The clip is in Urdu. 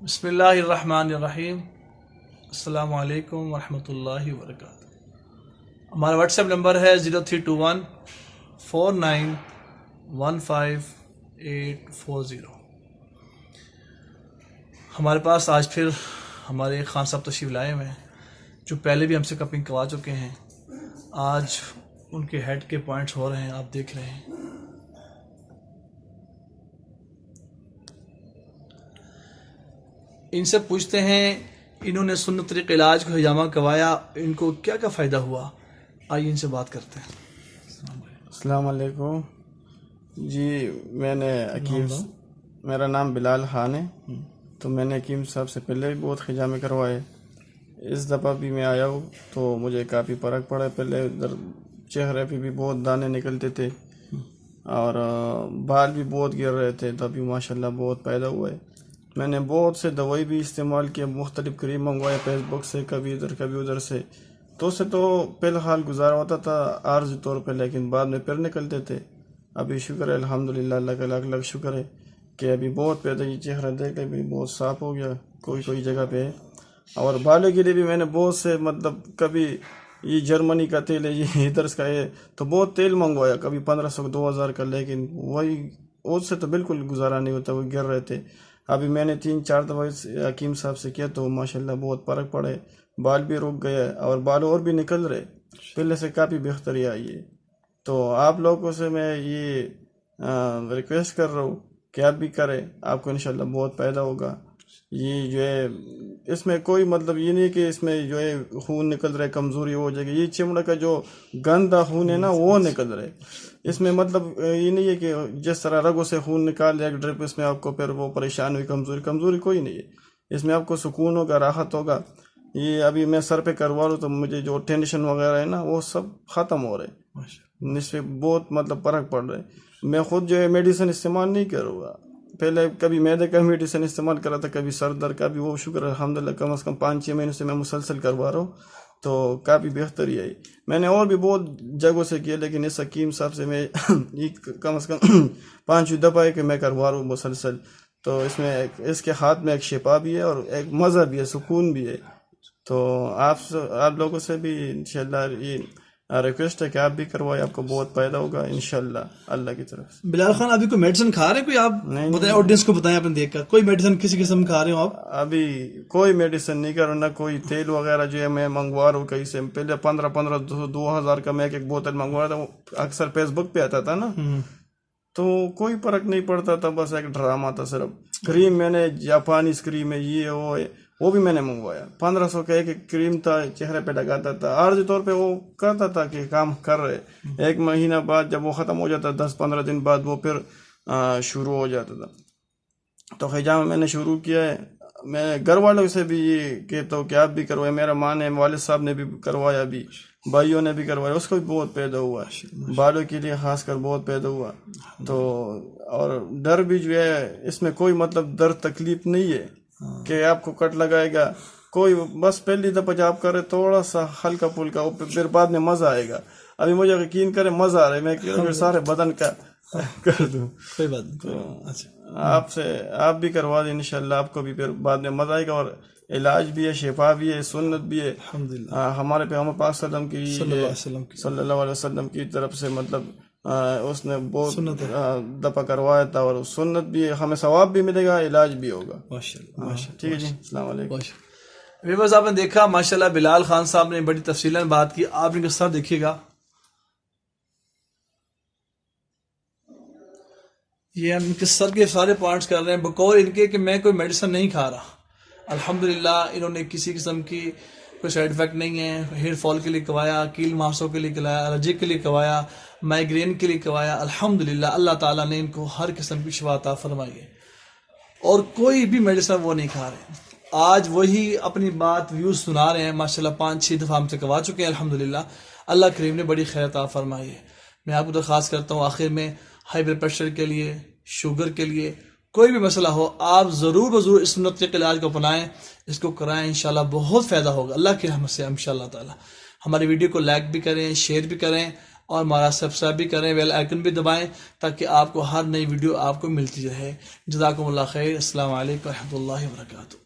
بسم اللہ الرحمن الرحیم۔ السلام علیکم ورحمۃ اللہ وبرکاتہ۔ ہمارا واٹس ایپ نمبر ہے 0321491580۔ ہمارے پاس آج پھر ہمارے ایک خان صاحب تشریف لائے ہوئے ہیں جو پہلے بھی ہم سے کپنگ کروا چکے ہیں۔ آج ان کے ہیڈ کے پوائنٹس ہو رہے ہیں، آپ دیکھ رہے ہیں۔ ان سے پوچھتے ہیں انہوں نے سنت طریقہ علاج کو حجامہ کروایا، ان کو کیا کیا فائدہ ہوا، آئیے ان سے بات کرتے ہیں۔ السلام علیکم جی، میں نے میرا نام بلال خان ہے، تو میں نے حکیم صاحب سے پہلے بھی بہت حجامے کروائے۔ اس دفعہ بھی میں آیا ہوں تو مجھے کافی فرق پڑا ہے۔ پہلے ادھر چہرے پہ بھی بہت دانے نکلتے تھے اور بال بھی بہت گر رہے تھے، تو ابھی ماشاءاللہ بہت پیدا ہوا ہے۔ میں نے بہت سے دوائی بھی استعمال کیا، مختلف کریم منگوائے فیس بک سے، کبھی ادھر کبھی ادھر سے، تو اسے تو فی الحال گزارا ہوتا تھا عارضی طور پہ، لیکن بعد میں پھر نکلتے تھے۔ ابھی شکر ہے الحمدللہ، اللہ کا لاکھ لاکھ شکر ہے کہ ابھی بہت پیدا، یہ چہرہ دیکھ کے بھی بہت صاف ہو گیا کوئی جگہ پہ۔ اور بالوں کے لیے بھی میں نے بہت سے کبھی یہ جرمنی کا تیل ہے، یہ ادھر کا ہے، تو بہت تیل منگوایا، کبھی 1500 2000 کا، لیکن وہی اس سے تو بالکل گزارا نہیں ہوتا، وہ گر رہے تھے۔ ابھی میں نے 3-4 دفعہ حکیم صاحب سے کیا تو ماشاءاللہ بہت فرق پڑے، بال بھی رک گئے اور بال اور بھی نکل رہے، پہلے سے کافی بہتری آئی ہے۔ تو آپ لوگوں سے میں یہ ریکویسٹ کر رہا ہوں کہ آپ بھی کریں، آپ کو انشاءاللہ بہت پیدا ہوگا۔ یہ جو ہے اس میں کوئی یہ نہیں کہ اس میں جو ہے خون نکل رہا ہے، کمزوری ہو جائے گی، یہ چمڑا کا جو گندا خون ہے نا وہ نکل رہا ہے۔ اس میں یہ نہیں ہے کہ جس طرح رگوں سے خون نکال ایک ڈرپ، اس میں آپ کو پھر وہ پریشان ہوئی، کمزوری کوئی نہیں ہے، اس میں آپ کو سکون ہوگا، راحت ہوگا۔ یہ ابھی میں سر پہ کروا رہا ہوں تو مجھے جو ٹینشن وغیرہ ہے نا وہ سب ختم ہو رہے، اس پہ بہت فرق پڑ رہا ہے۔ میں خود جو ہے میڈیسن استعمال نہیں کروں گا، پہلے کبھی معدے کا میڈیسن استعمال کرا تھا، کبھی سر درد کا بھی، وہ شکر الحمدللہ کم از کم 5-6 مہینے سے میں مسلسل کروا رہا ہوں، تو کافی بہتری آئی۔ میں نے اور بھی بہت جگہوں سے کیا، لیکن اس حکیم صاحب سے میں یہ کم از کم 5 دفعہ ہے کہ میں کروا رہا ہوں مسلسل۔ تو اس کے ہاتھ میں ایک شفا بھی ہے اور ایک مزہ بھی ہے، سکون بھی ہے۔ تو آپ لوگوں سے بھی انشاءاللہ یہ ریکویسٹ ہے کہ آپ بھی کروائے، آپ کو بہت فائدہ ہوگا انشاءاللہ اللہ کی طرف سے۔ بلال خان ابھی کوئی میڈیسن کھا رہے ہیں کوئی؟ آپ بتائیں، آڈینس کو بتائیں، آپ نے دیکھ کر کوئی میڈیسن کسی قسم کھا رہے ہو آپ؟ ابھی کوئی میڈیسن نہیں کر رہا، نہ کوئی تیل وغیرہ جو ہے میں منگوا رہا ہوں کہیں سے۔ پہلے 1500-2000 کا میں ایک بوتل منگوا رہا تھا، وہ اکثر فیس بک پہ آتا تھا نا، تو کوئی فرق نہیں پڑتا تھا، بس ایک ڈرامہ تھا صرف۔ کریم میں نے جاپانی کریم ہے، یہ وہ بھی میں نے منگوایا، 1500 کا ایک کریم تھا، چہرے پہ لگاتا تھا، عارضی طور پہ وہ کرتا تھا کہ کام کر رہے۔ 1 مہینہ بعد جب وہ ختم ہو جاتا، 10-15 دن بعد وہ پھر شروع ہو جاتا تھا۔ تو حجامہ میں نے شروع کیا ہے، میں گھر والوں سے بھی یہ کہتا ہوں کہ آپ بھی کروائے۔ میرا ماں نے، والد صاحب نے بھی کروایا، بھی بھائیوں نے بھی کروایا، اس کو بھی بہت پیدا ہوا، بالوں کے لیے خاص کر بہت پیدا ہوا۔ تو اور ڈر بھی جو ہے اس میں کوئی درد تکلیف نہیں ہے کہ آپ کو کٹ لگائے گا کوئی، بس پہلی دفعہ جب آپ کرے تھوڑا سا ہلکا پھلکا، پھر بعد میں مزہ آئے گا۔ ابھی مجھے یقین کرے مزہ آ رہا ہے، میں پھر سارے بدن کا کر دوں۔ کوئی بات نہیں، اچھا آپ بھی کروا دیں انشاءاللہ، آپ کو بھی پھر بعد میں مزہ آئے گا، اور علاج بھی ہے، شفا بھی ہے، سنت بھی ہے الحمدللہ۔ ہمارے پیغمبر پاک صلی اللہ علیہ وسلم کی طرف سے اس نے بہت دفعہ کروایا تھا، اور سنت بھی ہے، ہمیں ثواب بھی ملے گا، علاج بھی ہوگا۔ ٹھیک ہے جی، السلام علیکم۔ ویورز، آپ نے دیکھا ماشاءاللہ بلال خان صاحب نے بڑی تفصیلاً بات کی۔ آپ ان کا سر دیکھیے گا، یہ ہم ان کے سر کے سارے پوائنٹس کر رہے ہیں بقول ان کے کہ میں کوئی میڈیسن نہیں کھا رہا۔ الحمدللہ انہوں نے کسی قسم کی کوئی سائیڈ افیکٹ نہیں ہے۔ ہیئر فال کے لیے کروایا، کیل ماسوں کے لیے کروایا، الرجی کے لیے کروایا، مائیگرین کے لیے کروایا۔ الحمدللہ اللہ تعالیٰ نے ان کو ہر قسم کی شفا عطا فرمائی ہے، اور کوئی بھی میڈیسن وہ نہیں کھا رہے۔ آج وہی اپنی بات ویوز سنا رہے ہیں، ماشاءاللہ 5-6 دفعہ ہم سے کروا چکے ہیں الحمدللہ۔ اللہ کریم نے بڑی خیر عطا فرمائی ہے۔ میں آپ کو درخواست کرتا ہوں آخر میں، ہائی بلڈ پریشر کے لیے، شوگر کے لیے، کوئی بھی مسئلہ ہو، آپ ضرور اس سنت کے علاج کو اپنائیں، اس کو کرائیں، انشاءاللہ بہت فائدہ ہوگا اللہ کی رحمت سے انشاءاللہ تعالی۔ ہماری ویڈیو کو لائک بھی کریں، شیئر بھی کریں، اور ہمارا سبسکرائب بھی کریں، بیل آئکن بھی دبائیں تاکہ آپ کو ہر نئی ویڈیو آپ کو ملتی رہے۔ جزاکم اللہ خیر۔ السلام علیکم ورحمۃ اللہ وبرکاتہ۔